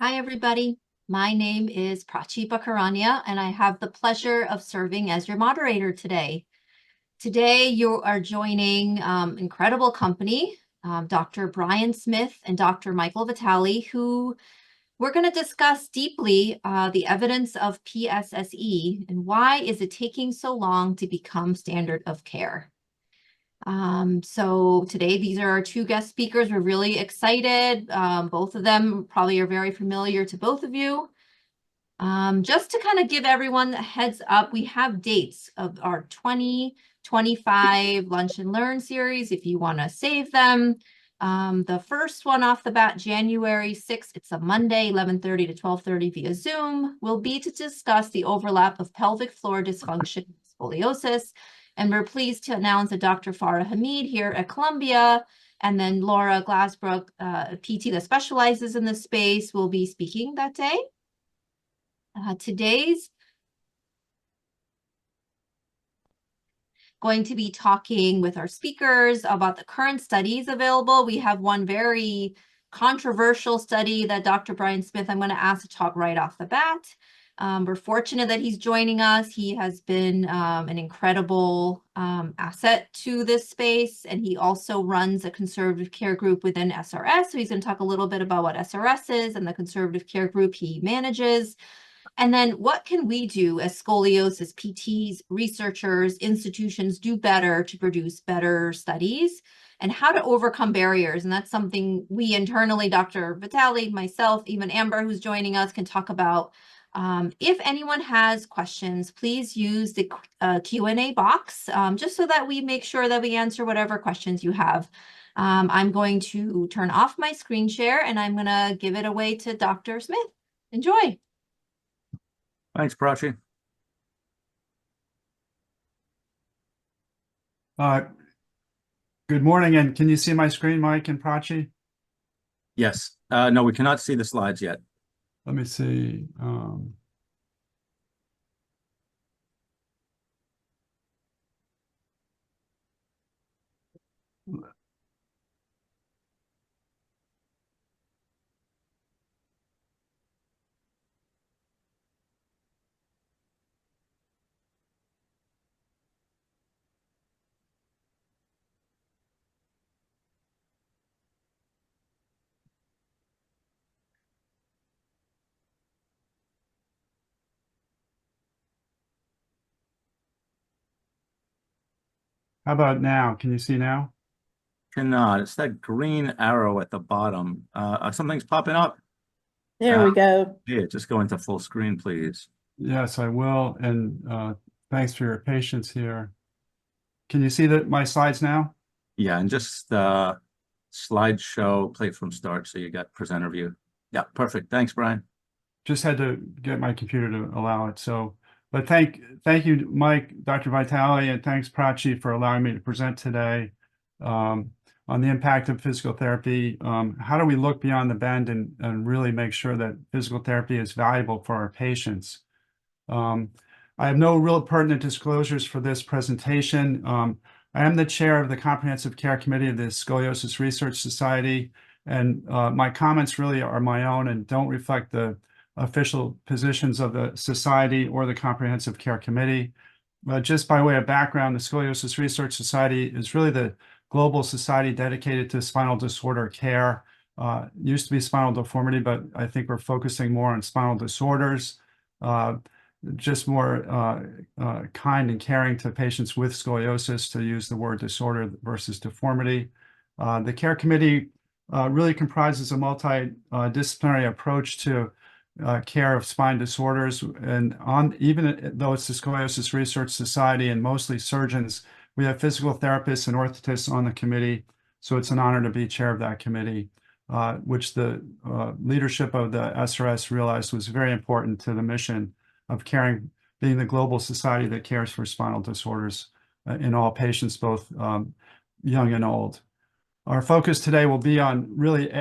Hi, everybody. My name is Prachi Bakarania, and I have the pleasure of serving as your moderator today. Today, you are joining incredible company, Dr. Brian Smith and Dr. Michael Vitale, who we're going to discuss deeply the evidence of PSSE and why is it taking so long to become standard of care. So today, these are our two guest speakers. We're really excited. Both of them probably are very familiar to both of you. Just to kind of give everyone a heads up, we have dates of our 2025 Lunch and Learn series if you want to save them. The first one off the bat, January 6th, it's a Monday, 11:30 to 12:30 via Zoom, will be to discuss the overlap of pelvic floor dysfunction and scoliosis. And we're pleased to announce that Dr. Farah Hamid here at Columbia and then Laura Glassbrook, a PT that specializes in this space, will be speaking that day. Today's going to be talking with our speakers about the current studies available. We have one very controversial study that Dr. Brian Smith, I'm going to ask to talk right off the bat. We're fortunate that he's joining us. He has been an incredible asset to this space, and he also runs a conservative care group within SRS. So he's going to talk a little bit about what SRS is and the conservative care group he manages. And then what can we do as scoliosis PTs, researchers, institutions do better to produce better studies and how to overcome barriers? And that's something we internally, Dr. Vitale, myself, even Amber, who's joining us, can talk about. If anyone has questions, please use the Q&A box just so that we make sure that we answer whatever questions you have. I'm going to turn off my screen share and I'm going to give it away to Dr. Smith. Enjoy. Thanks, Prachi. Good morning, and can you see my screen, Mike and Prachi? Yes. No, we cannot see the slides yet. Let me see. How about now? Can you see now? Cannot. It's that green arrow at the bottom. Something's popping up. There we go. Yeah, just go into full screen, please. Yes, I will. And thanks for your patience here. Can you see my slides now? Yeah, and just slideshow, play from start, so you got presenter view. Yeah, perfect. Thanks, Brian. Just had to get my computer to allow it. So, but thank you, Mike, Dr. Vitale, and thanks, Prachi, for allowing me to present today on the impact of physical therapy. How do we look beyond the bend and really make sure that physical therapy is valuable for our patients? I have no real pertinent disclosures for this presentation. I am the chair of the Comprehensive Care Committee of the Scoliosis Research Society, and my comments really are my own and don't reflect the official positions of the Society or the Comprehensive Care Committee. Just by way of background, the Scoliosis Research Society is really the global society dedicated to spinal disorder care. Used to be spinal deformity, but I think we're focusing more on spinal disorders. Just more kind and caring to patients with scoliosis, to use the word disorder versus deformity. The Care Committee really comprises a multidisciplinary approach to care of spine disorders. And even though it's the Scoliosis Research Society and mostly surgeons, we have physical therapists and orthotists on the committee. So it's an honor to be chair of that committee, which the leadership of the SRS realized was very important to the mission of caring, being the global society that cares for spinal disorders in all patients, both young and old. Our focus today will be on really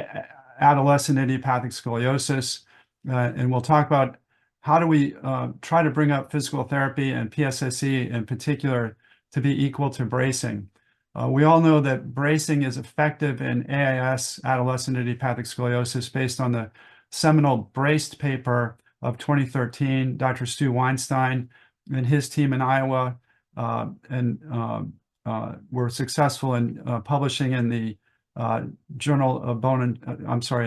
adolescent idiopathic scoliosis, and we'll talk about how do we try to bring up physical therapy and PSSE in particular to be equal to bracing. We all know that bracing is effective in AIS, adolescent idiopathic scoliosis, based on the seminal braced paper of 2013, Dr. Stu Weinstein and his team in Iowa, were successful in publishing in the Journal of in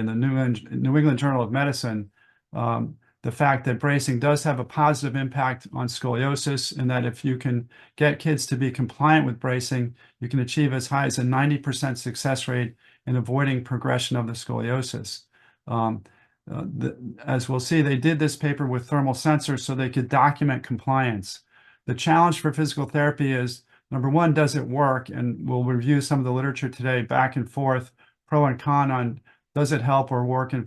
the New England Journal of Medicine, the fact that bracing does have a positive impact on scoliosis, and that if you can get kids to be compliant with bracing, you can achieve as high as a 90% success rate in avoiding progression of the scoliosis. As we'll see, they did this paper with thermal sensors so they could document compliance. The challenge for physical therapy is, number one, does it work? And we'll review some of the literature today, back and forth, pro and con on does it help or work in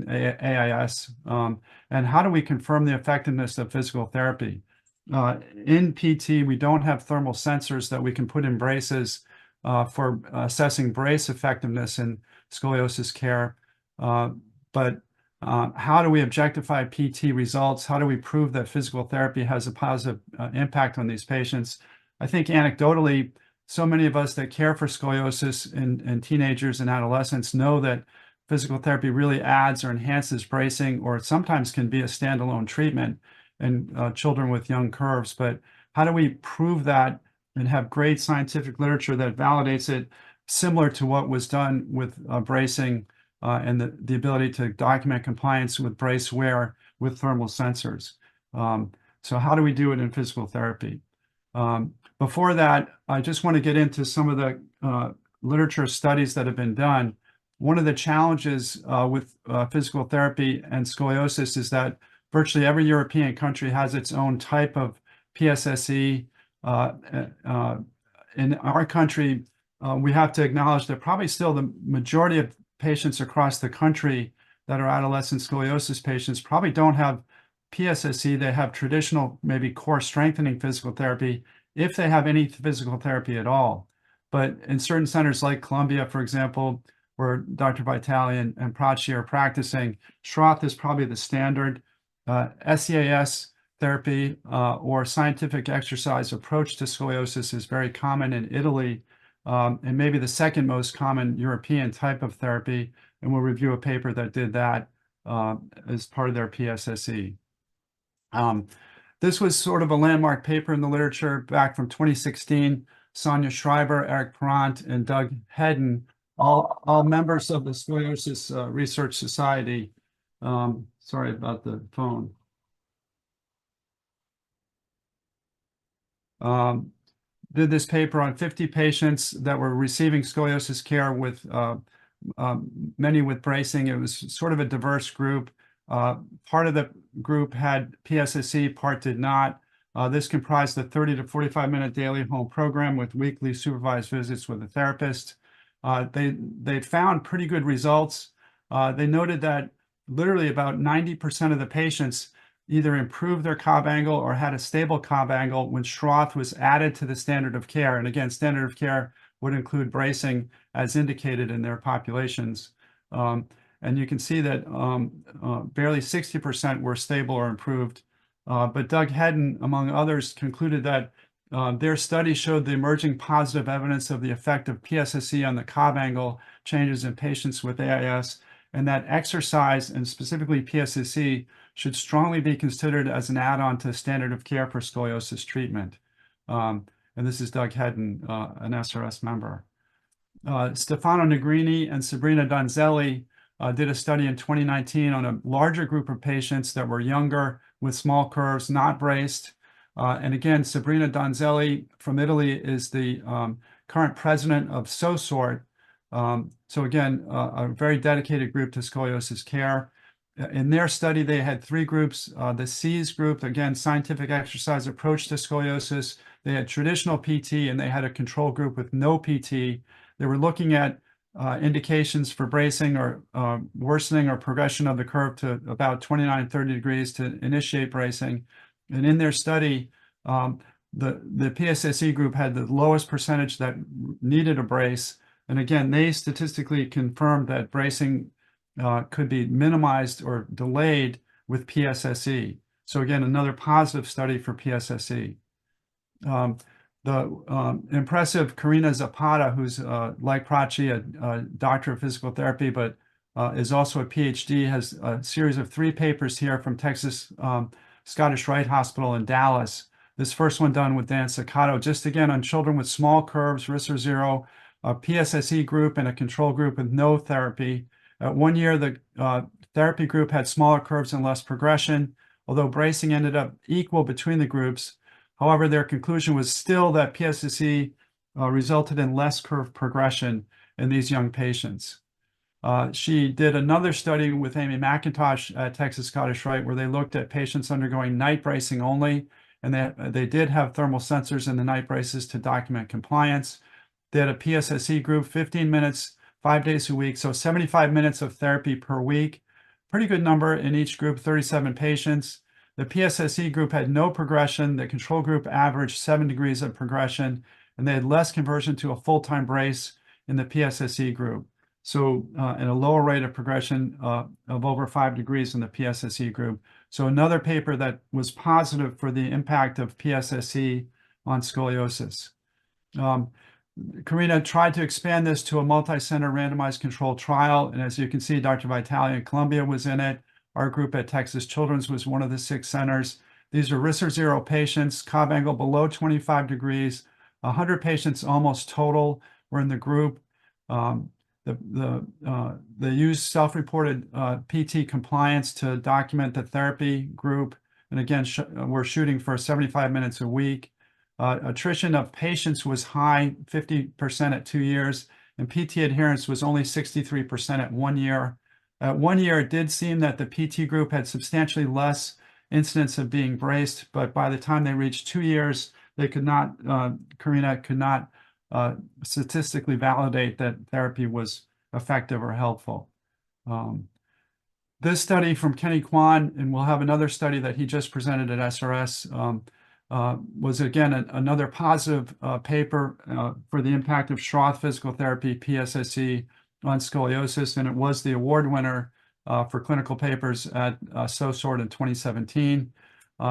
AIS? And how do we confirm the effectiveness of physical therapy? In PT, we don't have thermal sensors that we can put in braces for assessing brace effectiveness in scoliosis care. But how do we objectify PT results? How do we prove that physical therapy has a positive impact on these patients? I think anecdotally, so many of us that care for scoliosis in teenagers and adolescents know that physical therapy really adds or enhances bracing, or it sometimes can be a standalone treatment in children with young curves. But how do we prove that and have great scientific literature that validates it, similar to what was done with bracing and the ability to document compliance with brace wear with thermal sensors? So how do we do it in physical therapy? Before that, I just want to get into some of the literature studies that have been done. One of the challenges with physical therapy and scoliosis is that virtually every European country has its own type of PSSE. In our country, we have to acknowledge that probably still the majority of patients across the country that are adolescent scoliosis patients probably don't have PSSE. They have traditional, maybe core strengthening physical therapy, if they have any physical therapy at all. But in certain centers like Columbia, for example, where Dr. Vitale and Prachi are practicing, Schroth is probably the standard. SEAS therapy or scientific exercise approach to scoliosis is very common in Italy, and maybe the second most common European type of therapy. And we'll review a paper that did that as part of their PSSE. This was sort of a landmark paper in the literature back from 2016. Sonia Schreiber, Eric Perrant, and Doug Hedden, all members of the Scoliosis Research Society. Sorry about the phone. Did this paper on 50 patients that were receiving scoliosis care with many with bracing. It was sort of a diverse group. Part of the group had PSSE, part did not. This comprised a 30 to 45-minute daily home program with weekly supervised visits with a therapist. They found pretty good results. They noted that literally about 90% of the patients either improved their Cobb angle or had a stable Cobb angle when Schroth was added to the standard of care. And again, standard of care would include bracing as indicated in their populations. And you can see that barely 60% were stable or improved. But Doug Hedden, among others, concluded that their study showed the emerging positive evidence of the effect of PSSE on the Cobb angle changes in patients with AIS, and that exercise, and specifically PSSE, should strongly be considered as an add-on to standard of care for scoliosis treatment. And this is Doug Hedden, an SRS member. Stefano Negrini and Sabrina Donzelli did a study in 2019 on a larger group of patients that were younger with small curves, not braced. And again, Sabrina Donzelli from Italy is the current president of SOSORT. So again, a very dedicated group to scoliosis care. In their study, they had three groups. The SEAS group, again, scientific exercise approach to scoliosis. They had traditional PT, and they had a control group with no PT. They were looking at indications for bracing or worsening or progression of the curve to about 29, 30 degrees to initiate bracing. And in their study, the PSSE group had the lowest percentage that needed a brace. And again, they statistically confirmed that bracing could be minimized or delayed with PSSE. So again, another positive study for PSSE. The impressive Karina Zapata, who's like Prachi, a doctor of physical therapy, but is also a PhD, has a series of 3 papers here from Texas Scottish Rite Hospital in Dallas. This first one done with Dan Saccato, just again on children with small curves, risks are 0, a PSSE group and a control group with no therapy. At 1 year, the therapy group had smaller curves and less progression, although bracing ended up equal between the groups. However, their conclusion was still that PSSE resulted in less curve progression in these young patients. She did another study with Amy McIntosh at Texas Scottish Rite where they looked at patients undergoing night bracing only, and they did have thermal sensors in the night braces to document compliance. They had a PSSE group, 15 minutes, 5 days a week, so 75 minutes of therapy per week. Pretty good number in each group, 37 patients. The PSSE group had no progression. The control group averaged 7 degrees of progression, and they had less conversion to a full-time brace in the PSSE group. So, and a lower rate of progression of over 5 degrees in the PSSE group. So another paper that was positive for the impact of PSSE on scoliosis. Karina tried to expand this to a multi-center randomized controlled trial. And as you can see, Dr. Vitale in Columbia was in it. Our group at Texas Children's was one of the 6 centers. These are risk 0 patients, Cobb angle below 25 degrees. 100 patients almost total were in the group. They used self-reported PT compliance to document the therapy group. And again, we're shooting for 75 minutes a week. Attrition of patients was high, 50% at 2 years, and PT adherence was only 63% at 1 year. At 1 year, it did seem that the PT group had substantially less incidence of being braced, but by the time they reached 2 years, they could not, Karina could not statistically validate that therapy was effective or helpful. This study from Kenny Kwan, and we'll have another study that he just presented at SRS, was again another positive paper for the impact of Schroth physical therapy, PSSE, on scoliosis, and it was the award winner for clinical papers at SOSORT in 2017.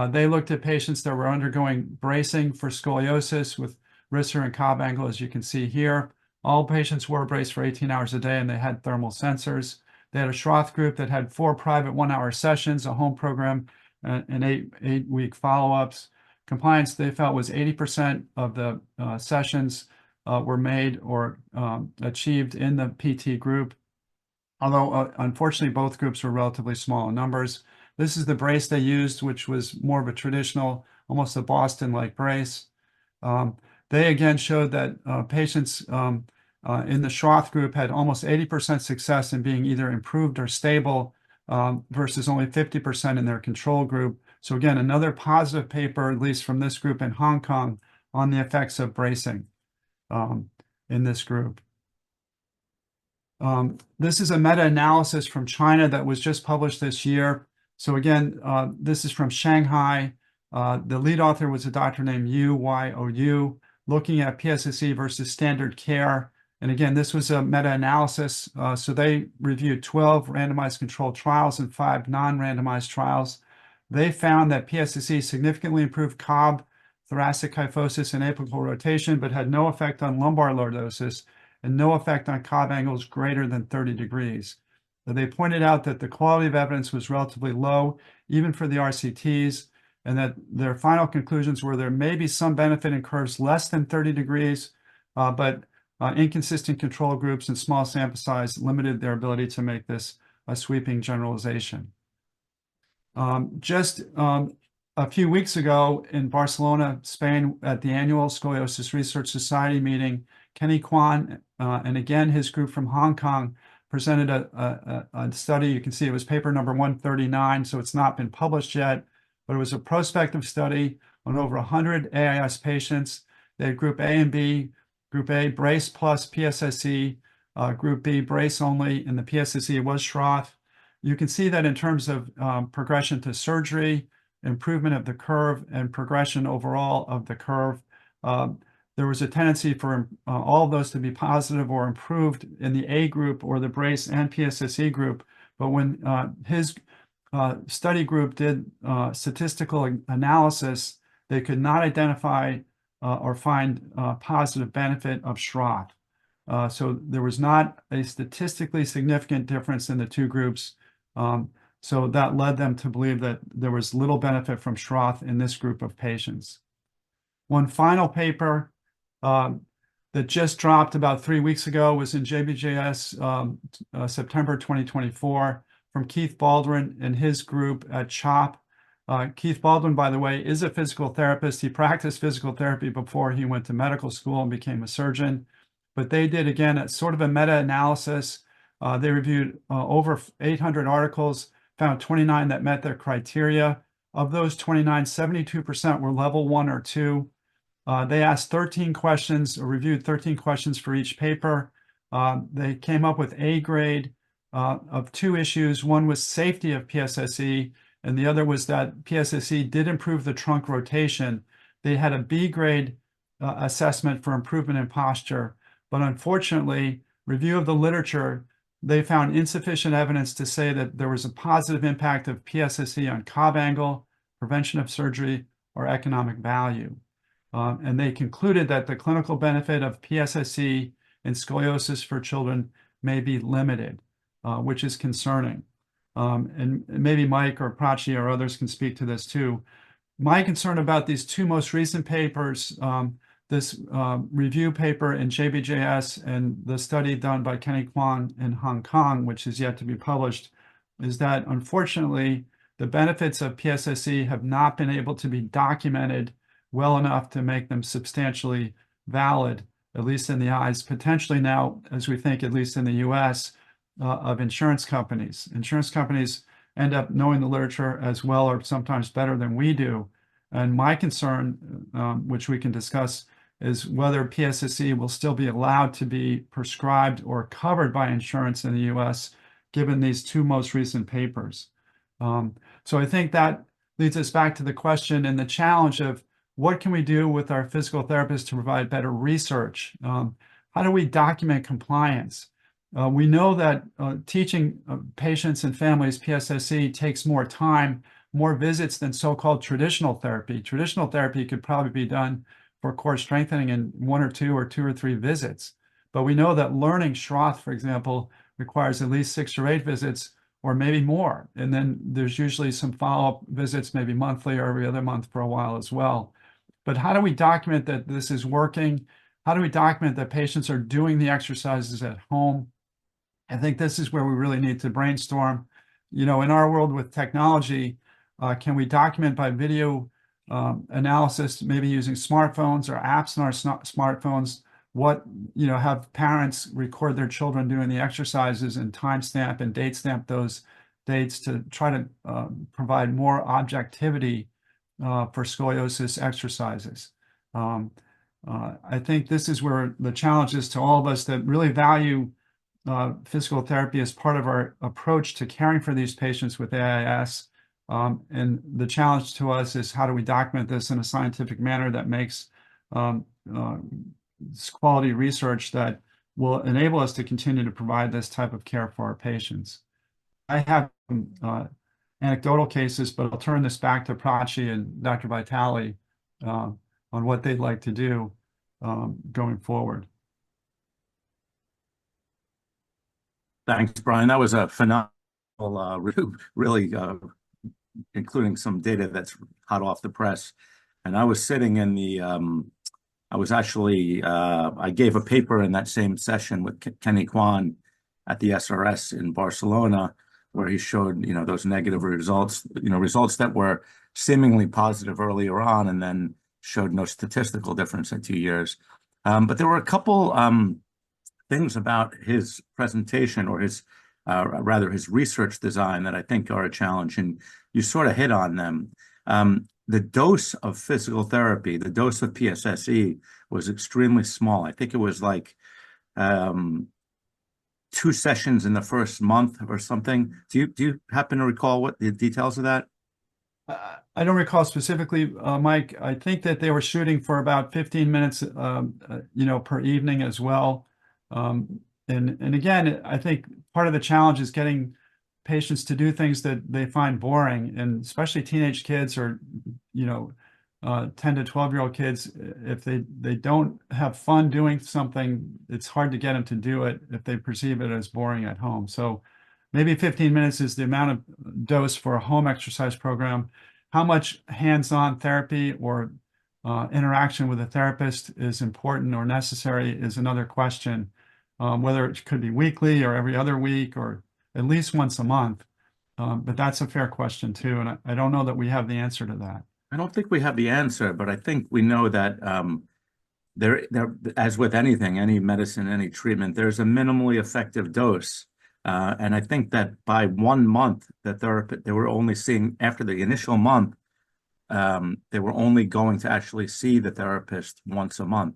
They looked at patients that were undergoing bracing for scoliosis with Risser and Cobb angle, as you can see here. All patients were braced for 18 hours a day, and they had thermal sensors. They had a Schroth group that had 4 private 1-hour sessions, a home program, and 8-week follow-ups. Compliance, they felt, was 80% of the sessions were made or achieved in the PT group, although unfortunately both groups were relatively small in numbers. This is the brace they used, which was more of a traditional, almost a Boston-like brace. They again showed that patients in the Schroth group had almost 80% success in being either improved or stable versus only 50% in their control group. So again, another positive paper, at least from this group in Hong Kong, on the effects of bracing in this group. This is a meta-analysis from China that was just published this year. So again, this is from Shanghai. The lead author was a doctor named Yu, looking at PSSE versus standard care. And again, this was a meta-analysis. So they reviewed 12 randomized controlled trials and 5 non-randomized trials. They found that PSSE significantly improved Cobb, thoracic kyphosis, and apical rotation, but had no effect on lumbar lordosis and no effect on Cobb angles greater than 30 degrees. They pointed out that the quality of evidence was relatively low, even for the RCTs, and that their final conclusions were there may be some benefit in curves less than 30 degrees, but inconsistent control groups and small sample size limited their ability to make this a sweeping generalization. Just a few weeks ago in Barcelona, Spain, at the annual Scoliosis Research Society meeting, Kenny Kwan, and again his group from Hong Kong, presented a study. You can see it was paper number 139, so it's not been published yet, but it was a prospective study on over 100 AIS patients. They had group A and B. Group A, brace plus PSSE. Group B, brace only, and the PSSE was Schroth. You can see that in terms of progression to surgery, improvement of the curve, and progression overall of the curve, there was a tendency for all of those to be positive or improved in the A group or the brace and PSSE group. But when his study group did statistical analysis, they could not identify or find positive benefit of Schroth. So there was not a statistically significant difference in the two groups. So that led them to believe that there was little benefit from Schroth in this group of patients. One final paper that just dropped about 3 weeks ago was in JBJS, September 2024, from Keith Baldwin and his group at CHOP. Keith Baldwin, by the way, is a physical therapist. He practiced physical therapy before he went to medical school and became a surgeon. But they did, again, a sort of a meta-analysis. They reviewed over 800 articles, found 29 that met their criteria. Of those 29, 72% were level 1 or 2. They asked 13 questions, or reviewed 13 questions for each paper. They came up with A grade of 2 issues. One was safety of PSSE, and the other was that PSSE did improve the trunk rotation. They had a B grade assessment for improvement in posture, but unfortunately, review of the literature, they found insufficient evidence to say that there was a positive impact of PSSE on Cobb angle, prevention of surgery, or economic value. And they concluded that the clinical benefit of PSSE in scoliosis for children may be limited, which is concerning. And maybe Mike or Prachi or others can speak to this too. My concern about these 2 most recent papers, this review paper in JBJS and the study done by Kenny Kwan in Hong Kong, which is yet to be published, is that unfortunately the benefits of PSSE have not been able to be documented well enough to make them substantially valid, at least in the eyes, potentially now, as we think, at least in the US, of insurance companies. Insurance companies end up knowing the literature as well or sometimes better than we do. And my concern, which we can discuss, is whether PSSE will still be allowed to be prescribed or covered by insurance in the US, given these 2 most recent papers. So I think that leads us back to the question and the challenge of what can we do with our physical therapists to provide better research? How do we document compliance? We know that teaching patients and families PSSE takes more time, more visits than so-called traditional therapy. Traditional therapy could probably be done for core strengthening in 1 or 2 or 2 or 3 visits. But we know that learning Schroth, for example, requires at least 6 or 8 visits or maybe more. And then there's usually some follow-up visits, maybe monthly or every other month for a while as well. But how do we document that this is working? How do we document that patients are doing the exercises at home? I think this is where we really need to brainstorm. You know, in our world with technology, can we document by video analysis, maybe using smartphones or apps in our smartphones, what, you know, have parents record their children doing the exercises and timestamp and date stamp those dates to try to provide more objectivity for scoliosis exercises. I think this is where the challenge is to all of us that really value physical therapy as part of our approach to caring for these patients with AIS. And the challenge to us is how do we document this in a scientific manner that makes quality research that will enable us to continue to provide this type of care for our patients. I have anecdotal cases, but I'll turn this back to Prachi and Dr. Vitale on what they'd like to do going forward. Thanks, Brian. That was a phenomenal review, really, including some data that's hot off the press. And I was sitting in the, I was actually, I gave a paper in that same session with Kenny Kwan at the SRS in Barcelona, where he showed, you know, those negative results, you know, results that were seemingly positive earlier on and then showed no statistical difference at 2 years. But there were a couple things about his presentation or his, rather his research design that I think are a challenge, and you sort of hit on them. The dose of physical therapy, the dose of PSSE was extremely small. I think it was like 2 sessions in the first month or something. Do you happen to recall what the details of that? I don't recall specifically, Mike. I think that they were shooting for about 15 minutes, you know, per evening as well. And again, I think part of the challenge is getting patients to do things that they find boring, and especially teenage kids or, you know, 10 to 12-year-old kids, if they don't have fun doing something, it's hard to get them to do it if they perceive it as boring at home. So maybe 15 minutes is the amount of dose for a home exercise program. How much hands-on therapy or interaction with a therapist is important or necessary is another question. Whether it could be weekly or every other week or at least once a month. But that's a fair question too. And I don't know that we have the answer to that. I don't think we have the answer, but I think we know that there, as with anything, any medicine, any treatment, there's a minimally effective dose. And I think that by 1 month, the therapist, they were only seeing, after the initial month, they were only going to actually see the therapist once a month.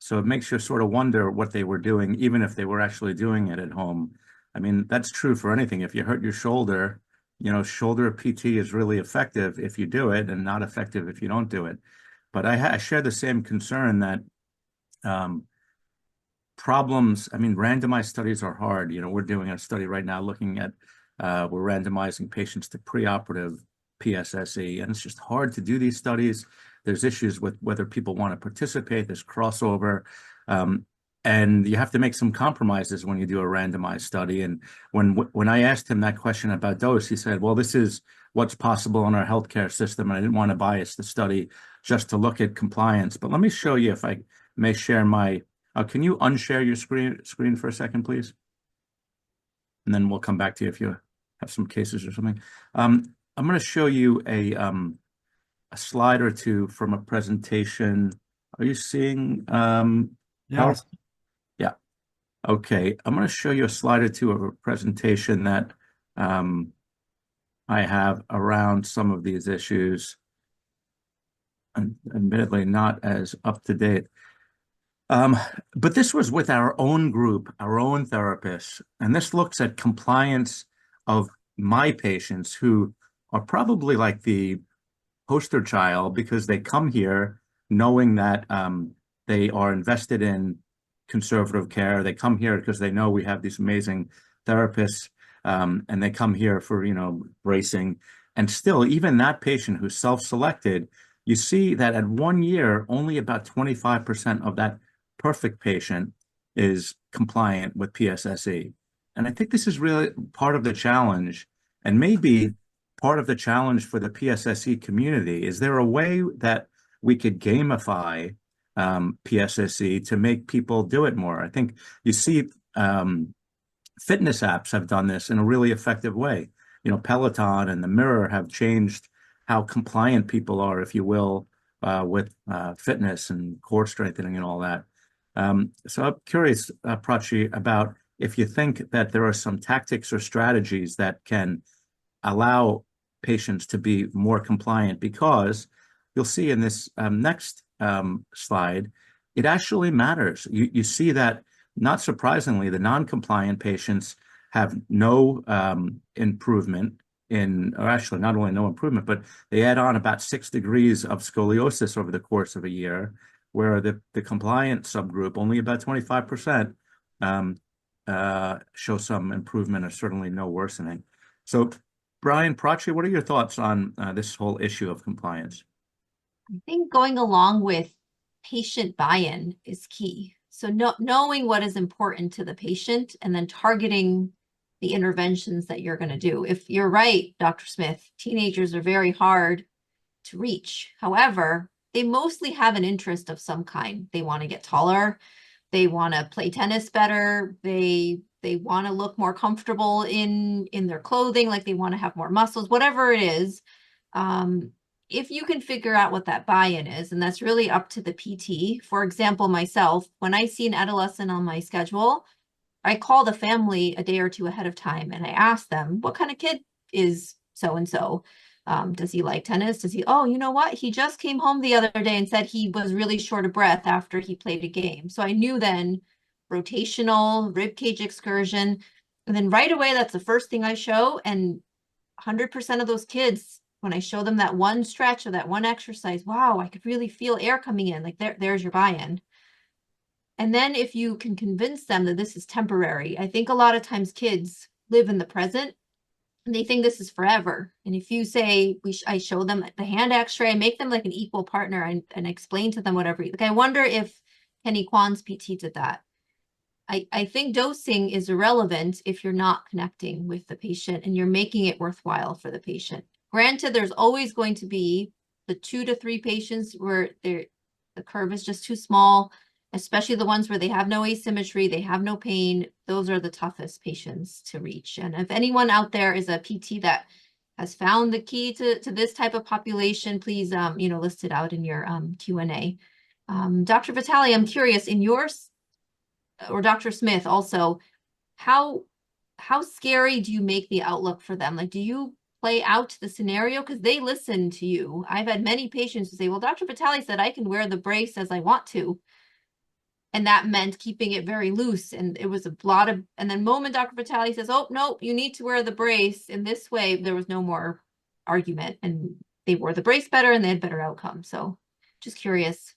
So it makes you sort of wonder what they were doing, even if they were actually doing it at home. I mean, that's true for anything. If you hurt your shoulder, you know, shoulder PT is really effective if you do it and not effective if you don't do it. But I share the same concern that problems, I mean, randomized studies are hard. You know, we're doing a study right now looking at, we're randomizing patients to preoperative PSSE, and it's just hard to do these studies. There's issues with whether people want to participate, there's crossover, and you have to make some compromises when you do a randomized study. And when I asked him that question about dose, he said, well, this is what's possible in our healthcare system, and I didn't want to bias the study just to look at compliance. But let me show you, if I may share my, can you unshare your screen for a second, please? And then we'll come back to you if you have some cases or something. I'm going to show you a slide or two from a presentation. Are you seeing? Yes. Yeah. Okay. I'm going to show you a slide or two of a presentation that I have around some of these issues. And admittedly, not as up to date. But this was with our own group, our own therapists, and this looks at compliance of my patients who are probably like the poster child because they come here knowing that they are invested in conservative care. They come here because they know we have these amazing therapists, and they come here for, you know, bracing. And still, even that patient who's self-selected, you see that at 1 year, only about 25% of that perfect patient is compliant with PSSE. And I think this is really part of the challenge, and maybe part of the challenge for the PSSE community. Is there a way that we could gamify PSSE to make people do it more? I think you see fitness apps have done this in a really effective way. You know, Peloton and the Mirror have changed how compliant people are, if you will, with fitness and core strengthening and all that. So I'm curious, Prachi, about if you think that there are some tactics or strategies that can allow patients to be more compliant, because you'll see in this next slide, it actually matters. You see that, not surprisingly, the non-compliant patients have no improvement in, or actually not only no improvement, but they add on about 6 degrees of scoliosis over the course of a year, where the compliant subgroup, only about 25%, show some improvement or certainly no worsening. So Brian, Prachi, what are your thoughts on this whole issue of compliance? I think going along with patient buy-in is key. So knowing what is important to the patient and then targeting the interventions that you're going to do. If you're right, Dr. Smith, teenagers are very hard to reach. However, they mostly have an interest of some kind. They want to get taller. They want to play tennis better. They want to look more comfortable in their clothing, like they want to have more muscles, whatever it is. If you can figure out what that buy-in is, and that's really up to the PT. For example, myself, when I see an adolescent on my schedule, I call the family a day or two ahead of time and I ask them, what kind of kid is so-and-so? Does he like tennis? Does he, oh, you know what? He just came home the other day and said he was really short of breath after he played a game. So I knew then rotational, rib cage excursion. And then right away, that's the first thing I show. And 100% of those kids, when I show them that one stretch or that one exercise, wow, I could really feel air coming in. Like there's your buy-in. And then if you can convince them that this is temporary, I think a lot of times kids live in the present. And they think this is forever. And if you say, I show them the hand x-ray, I make them like an equal partner and explain to them whatever. Like, I wonder if Kenny Kwan's PT did that. I think dosing is irrelevant if you're not connecting with the patient and you're making it worthwhile for the patient. Granted, there's always going to be the 2 to 3 patients where the curve is just too small, especially the ones where they have no asymmetry, they have no pain. Those are the toughest patients to reach. And if anyone out there is a PT that has found the key to this type of population, please, list it out in your Q&A. Dr. Vitale, I'm curious, in yours, or Dr. Smith also, how scary do you make the outlook for them? Like, do you play out the scenario? Because they listen to you. I've had many patients who say, well, Dr. Vitale said I can wear the brace as I want to. And that meant keeping it very loose. And it was a lot of, and then moment Dr. Vitale says, oh, no, you need to wear the brace. In this way, there was no more argument. And they wore the brace better and they had better outcomes. So just curious.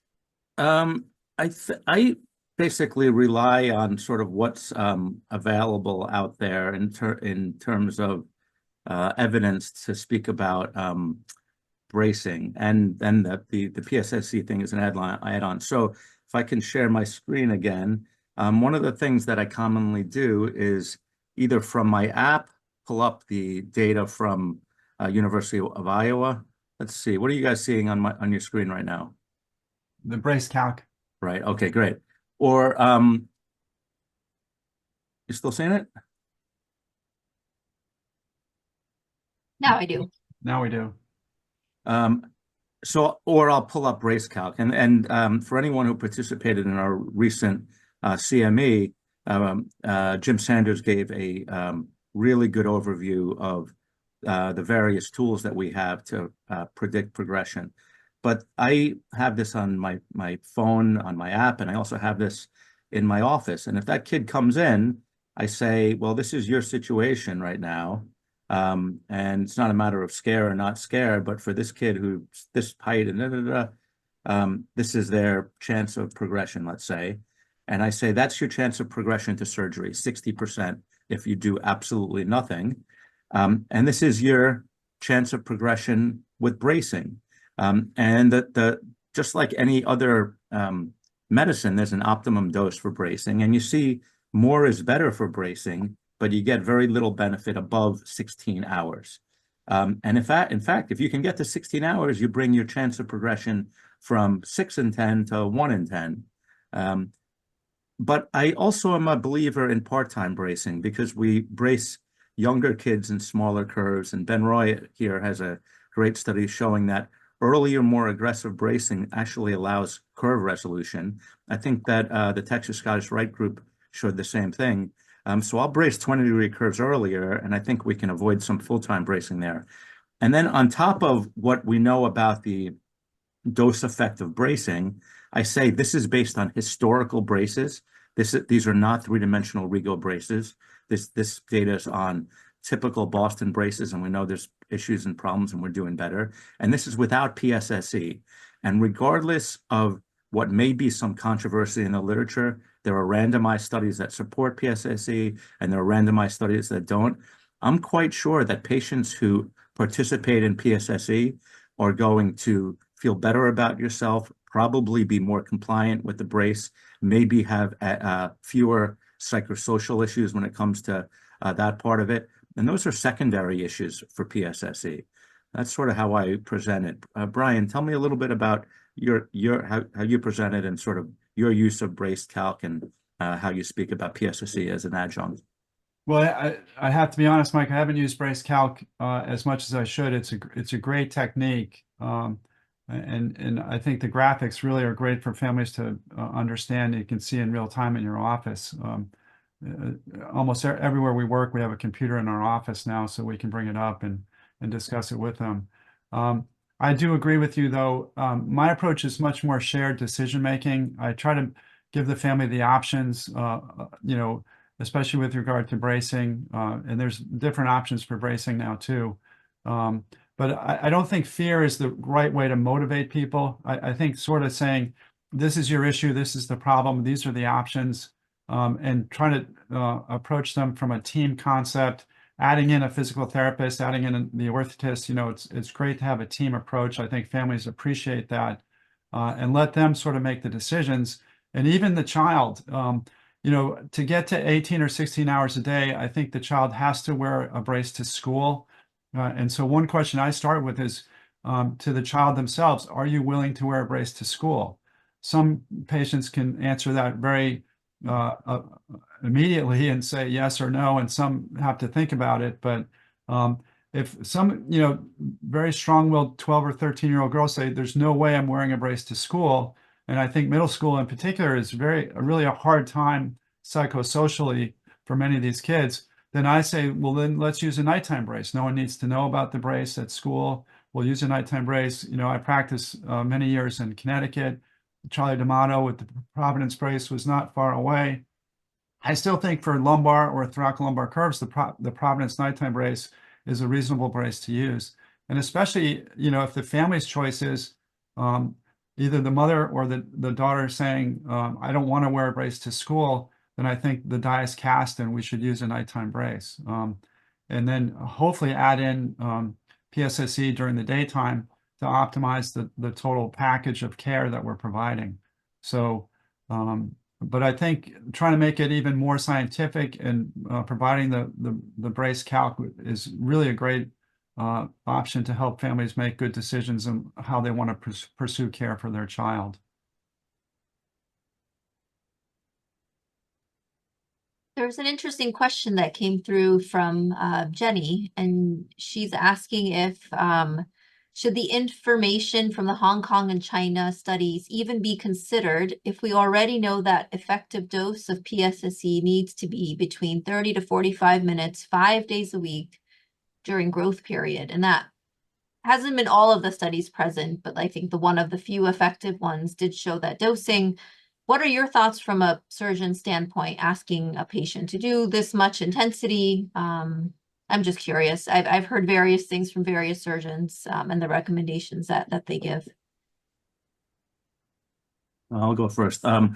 I basically rely on sort of what's available out there in terms of evidence to speak about bracing, and then the PSSC thing is an add-on. So if I can share my screen again, one of the things that I commonly do is either from my app pull up the data from University of Iowa. Let's see, what are you guys seeing on your screen right now? The brace calc. Right. Okay, great. Or you still seeing it? Now I do. Now we do. Or I'll pull up brace calc, and for anyone who participated in our recent CME, Jim Sanders gave a really good overview of the various tools that we have to predict progression. But I have this on my phone, on my app, and I also have this in my office. And if that kid comes in, I say, well, this is your situation right now. And it's not a matter of scare or not scare, but for this kid who's this height and this is their chance of progression, let's say. And I say, that's your chance of progression to surgery, 60% if you do absolutely nothing. And this is your chance of progression with bracing. And just like any other medicine, there's an optimum dose for bracing, and you see more is better for bracing, but you get very little benefit above 16 hours. And in fact, if you can get to 16 hours, you bring your chance of progression from 6 in 10 to 1 in 10. But I also am a believer in part-time bracing because we brace younger kids in smaller curves, and Ben Roy here has a great study showing that earlier, more aggressive bracing actually allows curve resolution. I think that the Texas Scottish Rite group showed the same thing. So I'll brace 20-degree curves earlier, and I think we can avoid some full-time bracing there. And then on top of what we know about the dose effect of bracing, I say this is based on historical braces. These are not three-dimensional Rigo braces. This data is on typical Boston braces, and we know there's issues and problems, and we're doing better. And this is without PSSE. And regardless of what may be some controversy in the literature, there are randomized studies that support PSSE, and there are randomized studies that don't. I'm quite sure that patients who participate in PSSE are going to feel better about yourself, probably be more compliant with the brace, maybe have fewer psychosocial issues when it comes to that part of it. And those are secondary issues for PSSE. That's sort of how I present it. Brian, tell me a little bit about how you present it and sort of your use of brace calc and how you speak about PSSE as an adjunct. Well, I have to be honest, Mike, I haven't used brace calc as much as I should. It's a great technique. And I think the graphics really are great for families to understand. You can see in real time in your office. Almost everywhere we work, we have a computer in our office now, so we can bring it up and discuss it with them. I do agree with you, though. My approach is much more shared decision making. I try to give the family the options, especially with regard to bracing. And there's different options for bracing now too. But I don't think fear is the right way to motivate people. I think sort of saying, this is your issue, this is the problem, these are the options, and trying to approach them from a team concept adding in a physical therapist, adding in the orthotist, it's great to have a team approach. I think families appreciate that, and let them sort of make the decisions. And even the child, to get to 18 or 16 hours a day, I think the child has to wear a brace to school. And so one question I start with is to the child themselves, are you willing to wear a brace to school? Some patients can answer that very immediately and say yes or no, and some have to think about it. But if some, very strong-willed 12 or 13-year-old girls say, there's no way I'm wearing a brace to school, and I think middle school in particular is really a hard time psychosocially for many of these kids, then I say, well, then let's use a nighttime brace. No one needs to know about the brace at school. We'll use a nighttime brace. I practiced many years in Connecticut. Charlie D'Amato with the Providence brace was not far away. I still think for lumbar or thoracolumbar curves, the Providence nighttime brace is a reasonable brace to use. And especially, if the family's choice is either the mother or the daughter saying, I don't want to wear a brace to school, then I think the die is cast and we should use a nighttime brace. And then hopefully add in PSSE during the daytime to optimize the total package of care that we're providing. So, but I think trying to make it even more scientific and providing the brace calc is really a great option to help families make good decisions on how they want to pursue care for their child. There's an interesting question that came through from Jenny, and she's asking if should the information from the Hong Kong and China studies even be considered if we already know that effective dose of PSSE needs to be between 30 to 45 minutes, 5 days a week during growth period. And that hasn't been all of the studies present, but I think one of the few effective ones did show that dosing. What are your thoughts from a surgeon standpoint, asking a patient to do this much intensity? I'm just curious. I've heard various things from various surgeons and the recommendations that they give. I'll go first. I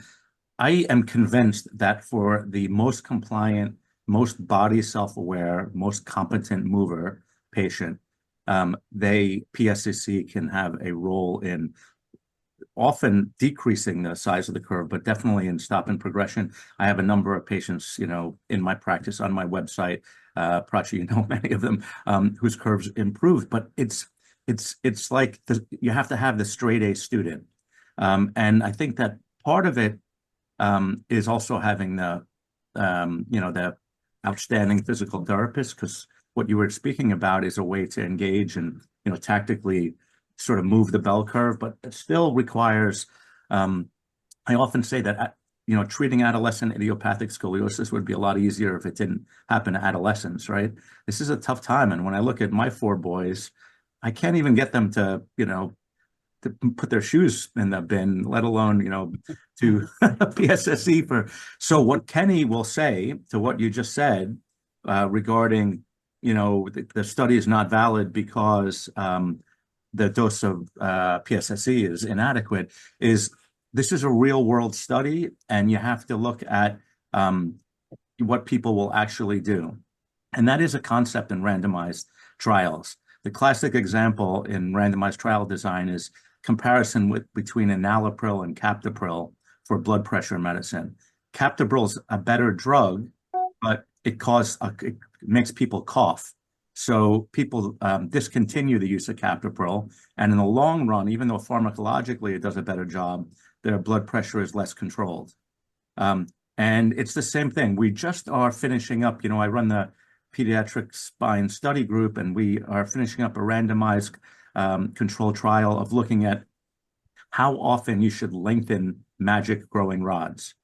am convinced that for the most compliant, most body self-aware, most competent mover patient, PSSE can have a role in often decreasing the size of the curve, but definitely in stopping progression. I have a number of patients, in my practice on my website, Prachi, many of them, whose curves improved, but it's like you have to have the straight A student. And I think that part of it is also having the outstanding physical therapist, because what you were speaking about is a way to engage and, tactically sort of move the bell curve, but it still requires, I often say that, treating adolescent idiopathic scoliosis would be a lot easier if it didn't happen to adolescents, right? This is a tough time. And when I look at my 4 boys, I can't even get them to, to put their shoes in the bin, let alone, to PSSE for. So what Kenny will say to what you just said regarding, the study is not valid because the dose of PSSE is inadequate, is this is a real world study, and you have to look at what people will actually do. And that is a concept in randomized trials. The classic example in randomized trial design is comparison between enalapril and captopril for blood pressure medicine. Captopril is a better drug, but it makes people cough. So people discontinue the use of captopril, and in the long run, even though pharmacologically it does a better job, their blood pressure is less controlled. And it's the same thing. We just are finishing up, I run the pediatric spine study group, and we are finishing up a randomized control trial of looking at how often you should lengthen magic growing rods,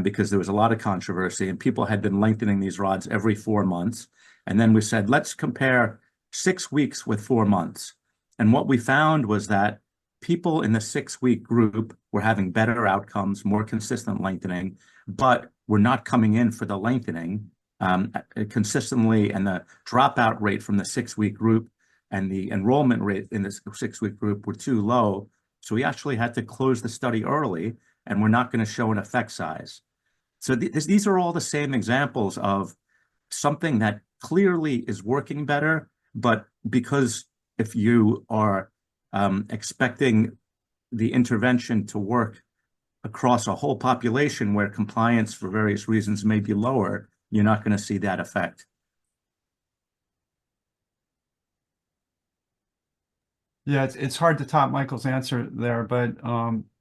because there was a lot of controversy, and people had been lengthening these rods every 4 months. And then we said, let's compare 6 weeks with 4 months. And what we found was that people in the 6-week group were having better outcomes, more consistent lengthening, but were not coming in for the lengthening consistently. And the dropout rate from the 6-week group and the enrollment rate in the 6-week group were too low. So we actually had to close the study early, and we're not going to show an effect size. So these are all the same examples of something that clearly is working better, but because if you are expecting the intervention to work across a whole population where compliance for various reasons may be lower, you're not going to see that effect. Yeah, it's hard to top Michael's answer there, but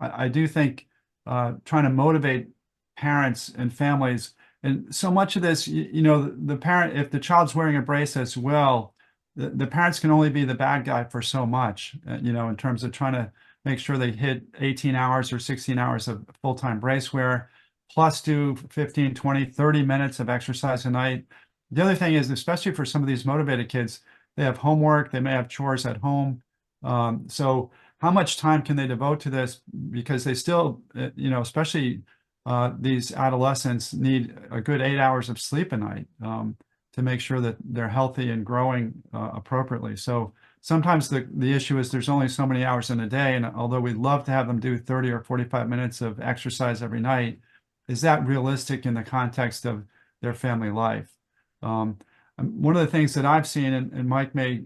I do think trying to motivate parents and families, and so much of this, the parent, if the child's wearing a brace as well, the parents can only be the bad guy for so much, in terms of trying to make sure they hit 18 hours or 16 hours of full-time brace wear, plus do 15, 20, 30 minutes of exercise a night. The other thing is, especially for some of these motivated kids, they have homework, they may have chores at home. So how much time can they devote to this? Because they still, especially these adolescents need a good 8 hours of sleep a night to make sure that they're healthy and growing appropriately. So sometimes the issue is there's only so many hours in a day. And although we'd love to have them do 30 or 45 minutes of exercise every night, is that realistic in the context of their family life? One of the things that I've seen, and Mike may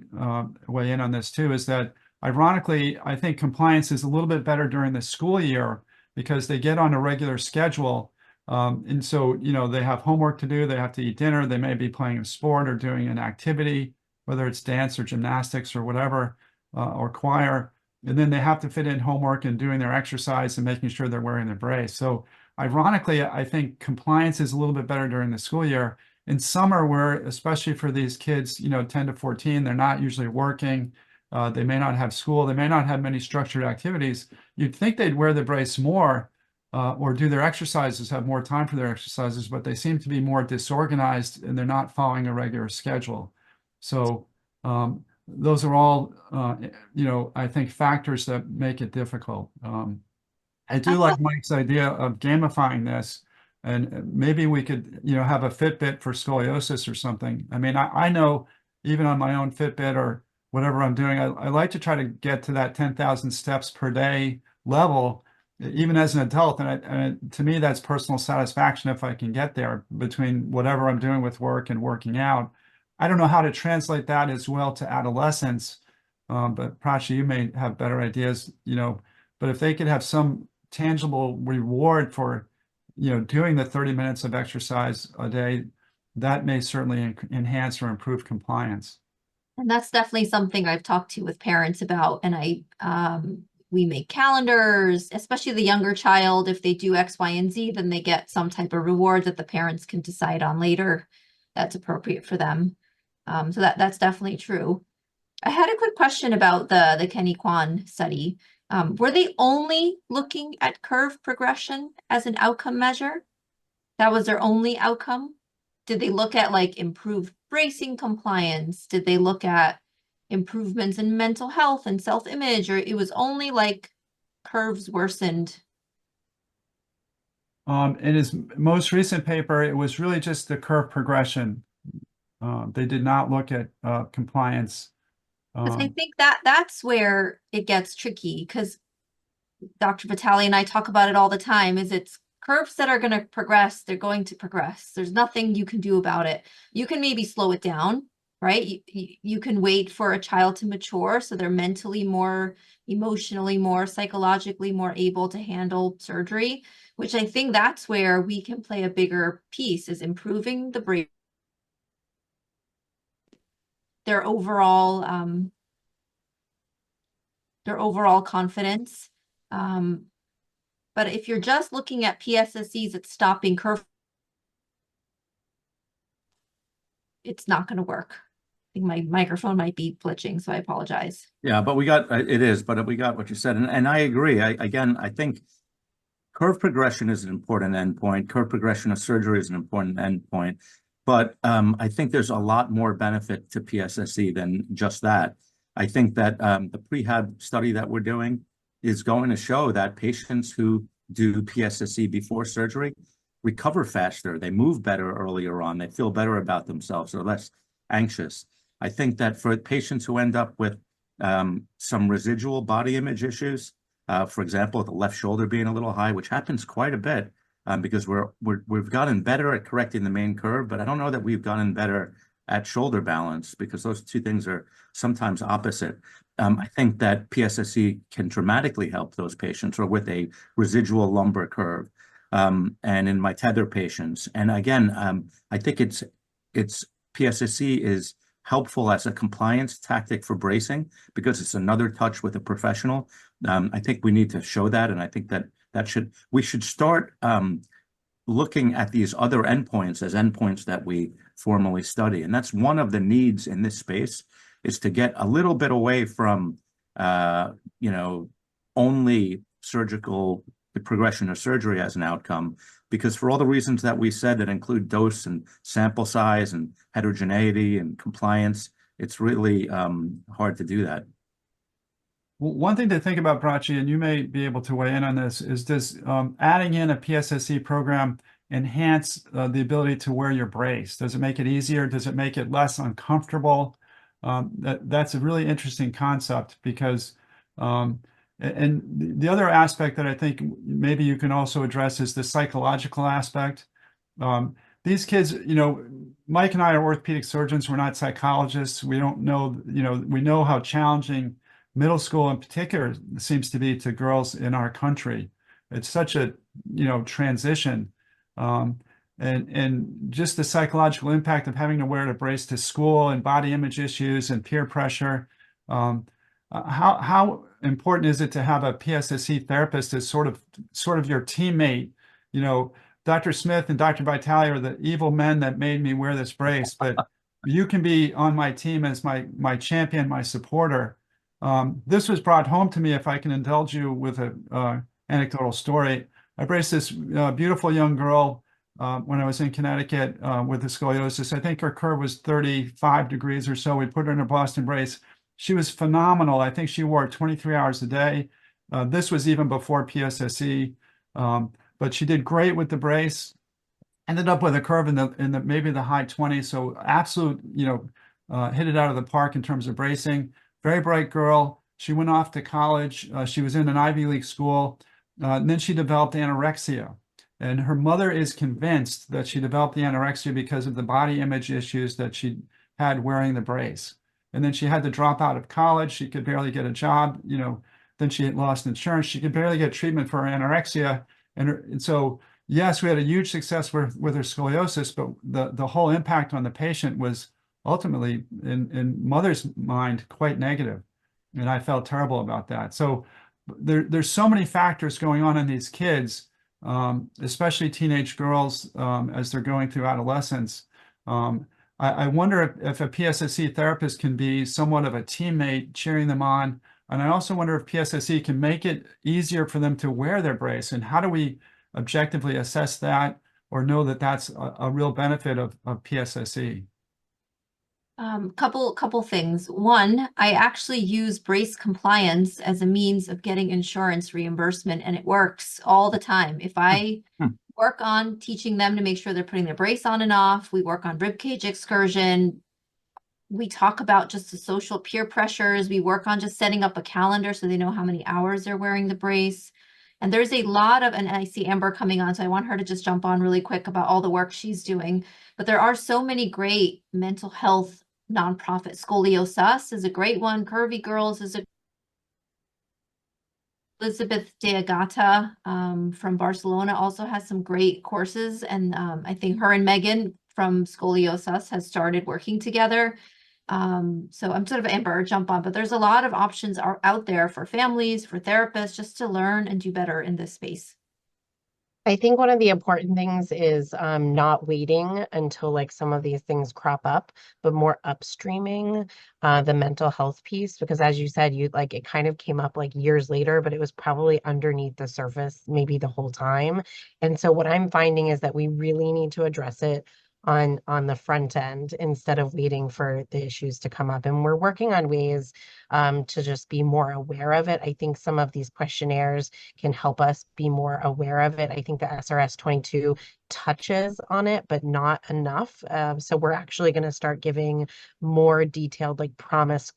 weigh in on this too, is that ironically, I think compliance is a little bit better during the school year because they get on a regular schedule. And so, they have homework to do, they have to eat dinner, they may be playing a sport or doing an activity, whether it's dance or gymnastics or whatever, or choir. And then they have to fit in homework and doing their exercise and making sure they're wearing their brace. So ironically, I think compliance is a little bit better during the school year. In summer, where, especially for these kids, 10 to 14, they're not usually working. They may not have school. They may not have many structured activities. You'd think they'd wear the brace more or do their exercises, have more time for their exercises, but they seem to be more disorganized and they're not following a regular schedule. So those are all, I think factors that make it difficult. I do like Mike's idea of gamifying this. And maybe we could, have a Fitbit for scoliosis or something. I mean, I know even on my own Fitbit or whatever I'm doing, I like to try to get to that 10,000 steps per day level, even as an adult. And to me, that's personal satisfaction if I can get there between whatever I'm doing with work and working out. I don't know how to translate that as well to adolescents, but Prachi, you may have better ideas, but if they could have some tangible reward for doing the 30 minutes of exercise a day, that may certainly enhance or improve compliance. And that's definitely something I've talked to with parents about. And we make calendars, especially the younger child. If they do X, Y, and Z, then they get some type of reward that the parents can decide on later that's appropriate for them. So that's definitely true. I had a quick question about the Kenny Kwan study. Were they only looking at curve progression as an outcome measure? That was their only outcome? Did they look at like improved bracing compliance? Did they look at improvements in mental health and self-image, or it was only like curves worsened? In his most recent paper, it was really just the curve progression. They did not look at compliance. Because I think that's where it gets tricky, because Dr. Vitale and I talk about it all the time, is it's curves that are going to progress, they're going to progress. There's nothing you can do about it. You can maybe slow it down, right? You can wait for a child to mature so they're mentally more, emotionally more, psychologically more able to handle surgery, which I think that's where we can play a bigger piece, is improving the brain, their overall confidence. But if you're just looking at PSSEs at stopping curve, it's not going to work. I think my microphone might be glitching, so I apologize. Yeah, but we got what you said. And I agree. I think curve progression is an important endpoint. Curve progression of surgery is an important endpoint. But I think there's a lot more benefit to PSSE than just that. I think that the prehab study that we're doing is going to show that patients who do PSSE before surgery recover faster. They move better earlier on. They feel better about themselves. They're less anxious. I think that for patients who end up with some residual body image issues, for example, the left shoulder being a little high, which happens quite a bit because we've gotten better at correcting the main curve, but I don't know that we've gotten better at shoulder balance, because those two things are sometimes opposite. I think that PSSE can dramatically help those patients or with a residual lumbar curve. And in my tether patients. And again, I think it's PSSE is helpful as a compliance tactic for bracing because it's another touch with a professional. I think we need to show that, and I think that we should start looking at these other endpoints as endpoints that we formally study. And that's one of the needs in this space, is to get a little bit away from only surgical progression of surgery as an outcome, because for all the reasons that we said that include dose and sample size and heterogeneity and compliance, it's really hard to do that. Well, one thing to think about, Prachi, and you may be able to weigh in on this, is does adding in a PSSE program enhance the ability to wear your brace? Does it make it easier? Does it make it less uncomfortable? That's a really interesting concept, because and the other aspect that I think maybe you can also address is the psychological aspect. These kids, Mike and I are orthopedic surgeons. We're not psychologists. We don't know, we know how challenging middle school in particular seems to be to girls in our country. It's such a, transition. And just the psychological impact of having to wear a brace to school, and body image issues and peer pressure. How important is it to have a PSSE therapist as sort of your teammate? Dr. Smith and Dr. Vitale are the evil men that made me wear this brace, but you can be on my team as my champion, my supporter. This was brought home to me, if I can indulge you with an anecdotal story. I braced this beautiful young girl when I was in Connecticut with the scoliosis. I think her curve was 35 degrees or so. We put her in a Boston brace. She was phenomenal. I think she wore it 23 hours a day. This was even before PSSE, but she did great with the brace. Ended up with a curve in the maybe the high 20s. So absolute, hit it out of the park in terms of bracing. Very bright girl. She went off to college. She was in an Ivy League school. And then she developed anorexia. And her mother is convinced that she developed the anorexia because of the body image issues that she had wearing the brace. And then she had to drop out of college. She could barely get a job. Then she had lost insurance. She could barely get treatment for her anorexia. And so, yes, we had a huge success with her scoliosis, but the whole impact on the patient was ultimately, in mother's mind, quite negative. And I felt terrible about that. So there's so many factors going on in these kids, especially teenage girls, as they're going through adolescence. I wonder if a PSSE therapist can be somewhat of a teammate, cheering them on. And I also wonder if PSSE can make it easier for them to wear their brace. And how do we objectively assess that, or know that that's a real benefit of PSSE? Couple things. One, I actually use brace compliance as a means of getting insurance reimbursement, and it works all the time. If I work on teaching them to make sure they're putting their brace on and off, we work on ribcage excursion, we talk about just the social peer pressures, we work on just setting up a calendar so they know how many hours they're wearing the brace. And there's a lot of, and I see Amber coming on, so I want her to just jump on really quick about all the work she's doing. But there are so many great mental health nonprofit. Scoliosis is a great one. Curvy Girls is a Elizabeth de Agata from Barcelona also has some great courses. And I think her and Megan from Scoliosis has started working together. So I'm sort of Amber, jump on, but there's a lot of options out there for families, for therapists, just to learn and do better in this space. I think one of the important things is not waiting until like some of these things crop up, but more upstreaming the mental health piece, because as you said, it kind of came up like years later, but it was probably underneath the surface maybe the whole time. And so what I'm finding is that we really need to address it on the front end instead of waiting for the issues to come up. And we're working on ways to just be more aware of it. I think some of these questionnaires can help us be more aware of it. I think the SRS 22 touches on it, but not enough. So we're actually going to start giving more detailed, like promise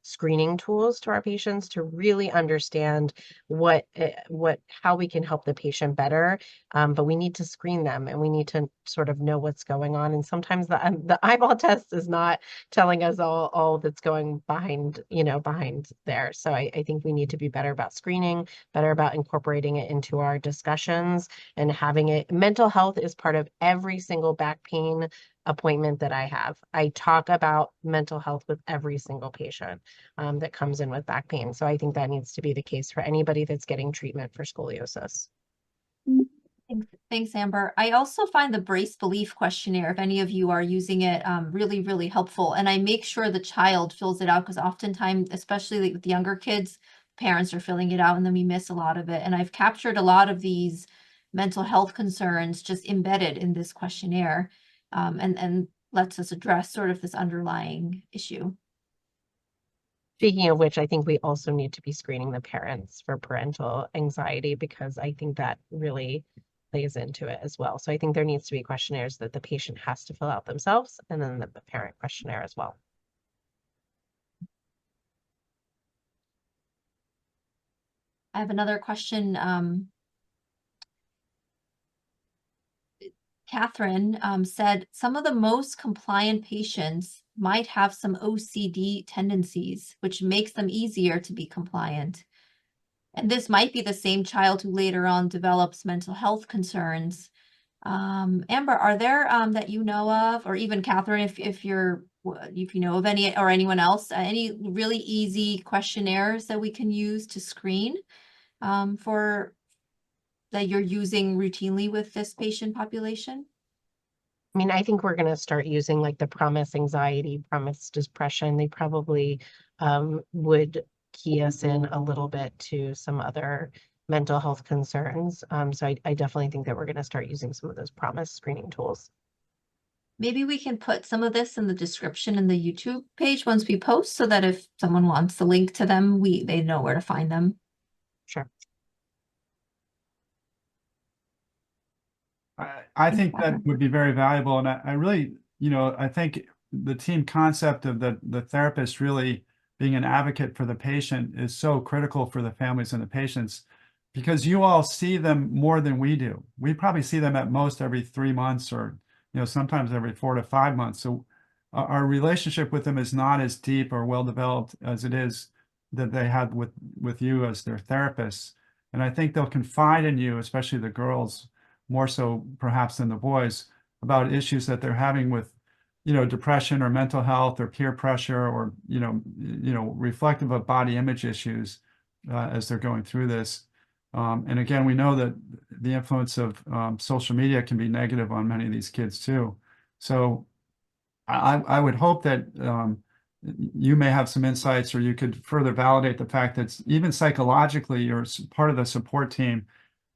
screening tools to our patients to really understand how we can help the patient better. But we need to screen them and we need to sort of know what's going on. And sometimes the eyeball test is not telling us all that's going behind there. So I think we need to be better about screening, better about incorporating it into our discussions and having it. Mental health is part of every single back pain appointment that I have. I talk about mental health with every single patient that comes in with back pain. So I think that needs to be the case for anybody that's getting treatment for scoliosis. Thanks, Amber. I also find the brace belief questionnaire, if any of you are using it, really, really helpful. And I make sure the child fills it out because oftentimes, especially with younger kids, parents are filling it out and then we miss a lot of it. And I've captured a lot of these mental health concerns just embedded in this questionnaire, and lets us address sort of this underlying issue. Speaking of which, I think we also need to be screening the parents for parental anxiety because I think that really plays into it as well. So I think there needs to be questionnaires that the patient has to fill out themselves and then the parent questionnaire as well. I have another question. Catherine said some of the most compliant patients might have some OCD tendencies, which makes them easier to be compliant. And this might be the same child who later on develops mental health concerns. Amber, are there that you know of, or even Catherine, if you know of any, or anyone else, any really easy questionnaires that we can use to screen for that you're using routinely with this patient population? I mean, I think we're going to start using like the PROMIS anxiety, PROMIS depression. They probably would key us in a little bit to some other mental health concerns. So I definitely think that we're going to start using some of those PROMIS screening tools. Maybe we can put some of this in the description in the YouTube page once we post so that if someone wants the link to them, they know where to find them. Sure. I think that would be very valuable. And I really, I think the team concept of the therapist really being an advocate for the patient is so critical for the families and the patients because you all see them more than we do. We probably see them at most every 3 months or, sometimes every 4 to 5 months. So our relationship with them is not as deep or well developed as it is that they had with you as their therapists. And I think they'll confide in you, especially the girls, more so perhaps than the boys, about issues that they're having with, depression or mental health or peer pressure or, reflective of body image issues as they're going through this. And again, we know that the influence of social media can be negative on many of these kids too. So I would hope that you may have some insights or you could further validate the fact that even psychologically, you're part of the support team.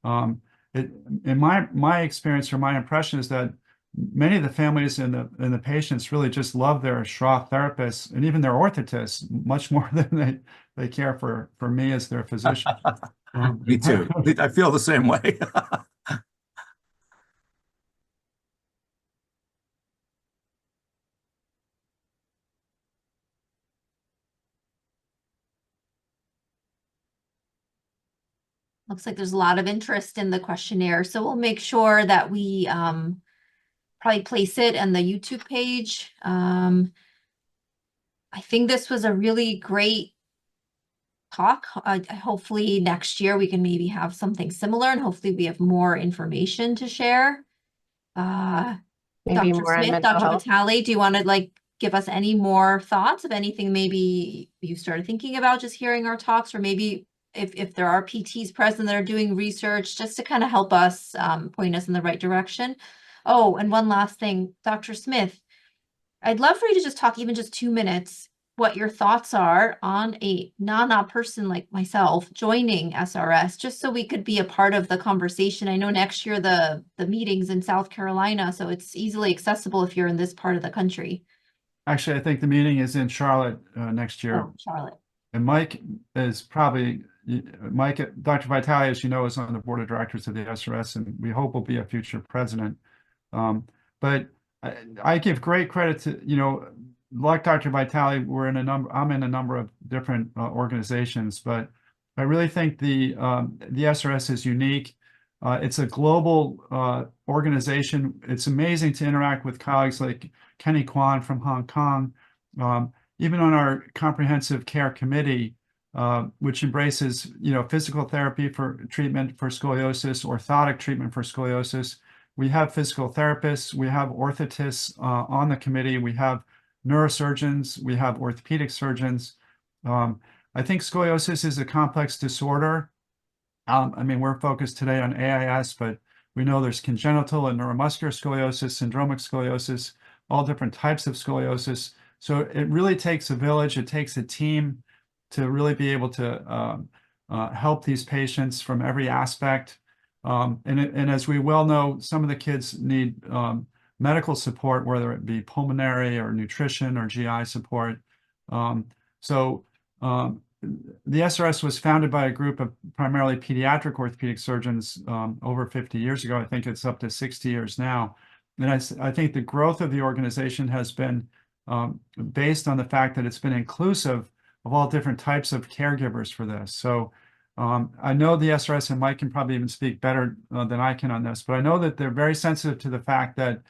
In my experience or my impression is that many of the families and the patients really just love their Schroth therapists and even their orthotists much more than they care for me as their physician. Me too. I feel the same way. Looks like there's a lot of interest in the questionnaire, so we'll make sure that we probably place it on the YouTube page. I think this was a really great talk. Hopefully next year we can maybe have something similar, and hopefully we have more information to share. Maybe Dr. more on Smith, mental Dr. health. Vitale, do you want to give us any more thoughts of anything maybe you started thinking about just hearing our talks, or maybe if there are PTs present that are doing research, just to kind of help us point us in the right direction. Oh, and one last thing, Dr. Smith, I'd love for you to just talk even just 2 minutes what your thoughts are on a non-op person like myself joining SRS, just so we could be a part of the conversation. I know next year the meeting's in South Carolina, so it's easily accessible if you're in this part of the country. Actually, I think the meeting is in Charlotte next year. Oh, Charlotte. And Mike is probably, Dr. Vitale, as you know, is on the board of directors of the SRS, and we hope will be a future president. But I give great credit to, like Dr. Vitale, I'm in a number of different organizations, but I really think the SRS is unique. It's a global organization. It's amazing to interact with colleagues like Kenny Kwan from Hong Kong. Even on our comprehensive care committee, which embraces, physical therapy for treatment for scoliosis, orthotic treatment for scoliosis. We have physical therapists, we have orthotists on the committee, we have neurosurgeons, we have orthopedic surgeons. I think scoliosis is a complex disorder. We're focused today on AIS, but we know there's congenital and neuromuscular scoliosis, syndromic scoliosis, all different types of scoliosis. So it really takes a village, it takes a team to really be able to help these patients from every aspect. And as we well know, some of the kids need medical support, whether it be pulmonary or nutrition or GI support. The SRS was founded by a group of primarily pediatric orthopedic surgeons over 50 years ago. I think it's up to 60 years now. And I think the growth of the organization has been based on the fact that it's been inclusive of all different types of caregivers for this. So I know the SRS, and Mike can probably even speak better than I can on this, but I know that they're very sensitive to the fact that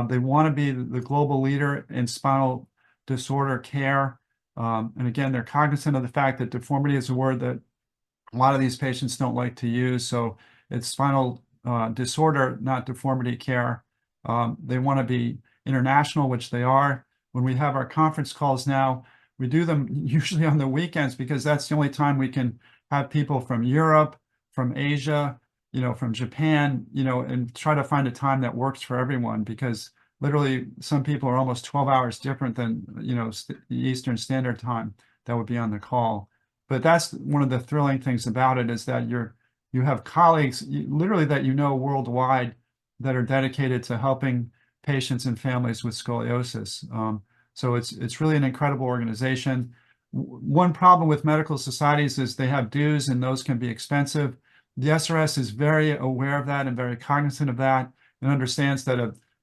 they want to be the global leader in spinal disorder care. And again, they're cognizant of the fact that deformity is a word that a lot of these patients don't like to use. So it's spinal disorder, not deformity care. They want to be international, which they are. When we have our conference calls now, we do them usually on the weekends because that's the only time we can have people from Europe, from Asia, from Japan, and try to find a time that works for everyone, because literally some people are almost 12 hours different than, Eastern Standard Time that would be on the call. But that's one of the thrilling things about it, is that you have colleagues literally that worldwide that are dedicated to helping patients and families with scoliosis. So it's really an incredible organization. One problem with medical societies is they have dues, and those can be expensive. The SRS is very aware of that and very cognizant of that, and understands that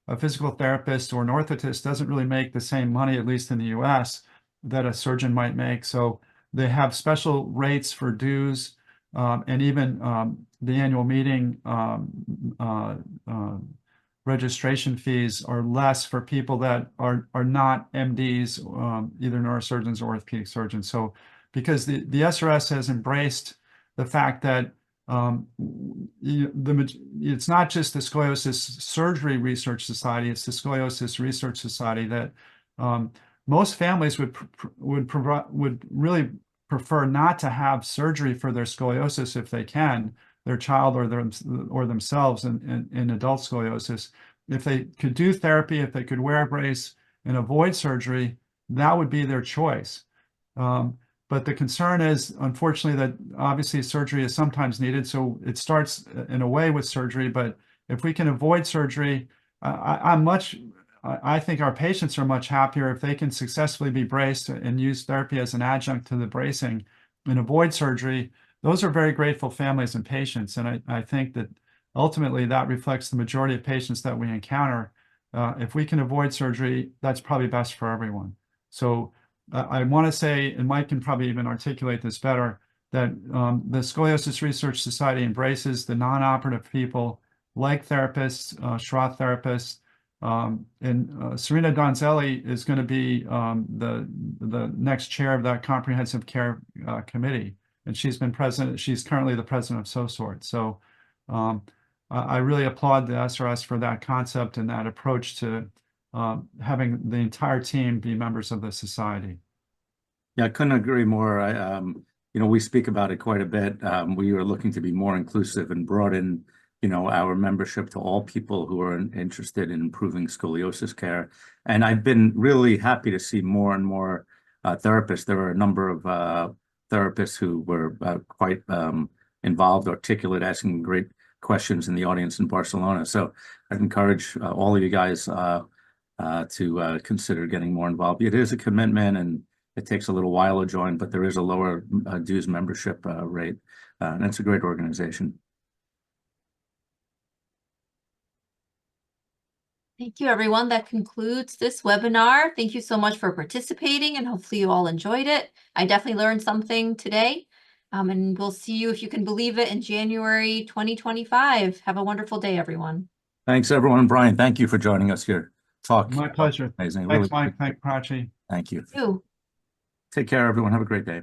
a physical therapist or an orthotist doesn't really make the same money, at least in the US, that a surgeon might make. So they have special rates for dues, and even the annual meeting registration fees are less for people that are not MDs, either neurosurgeons or orthopedic surgeons. So because the SRS has embraced the fact that it's not just the Scoliosis Surgery Research Society, it's the Scoliosis Research Society, that most families would really prefer not to have surgery for their scoliosis if they can, their child or themselves in adult scoliosis. If they could do therapy, if they could wear a brace and avoid surgery, that would be their choice. But the concern is, unfortunately, that obviously surgery is sometimes needed. So it starts in a way with surgery, but if we can avoid surgery, I think our patients are much happier if they can successfully be braced and use therapy as an adjunct to the bracing and avoid surgery. Those are very grateful families and patients. And I think that ultimately that reflects the majority of patients that we encounter. If we can avoid surgery, that's probably best for everyone. So I want to say, and Mike can probably even articulate this better, that the Scoliosis Research Society embraces the non-operative people, like therapists, Schroth therapists, and Serena Donzelli is going to be the next chair of that comprehensive care committee. And she's currently the president of SOSORT. So I really applaud the SRS for that concept and that approach to having the entire team be members of the society. Yeah, I couldn't agree more. We speak about it quite a bit. We are looking to be more inclusive and broaden, our membership to all people who are interested in improving scoliosis care. And I've been really happy to see more and more therapists. There are a number of therapists who were quite involved, articulate, asking great questions in the audience in Barcelona. So I'd encourage all of you guys to consider getting more involved. It is a commitment, and It takes a little while to join, but there is a lower dues membership rate, and it's a great organization. Thank you, everyone. That concludes this webinar. Thank you so much for participating, and hopefully you all enjoyed it. I definitely learned something today, and we'll see you, if you can believe it, in January 2025. Have a wonderful day, everyone. Thanks, everyone. Brian, thank you for joining us here. My pleasure. Amazing. Thanks, Really, Mike. Thank Prachi. thank you. You. Take care, everyone. Have a great day.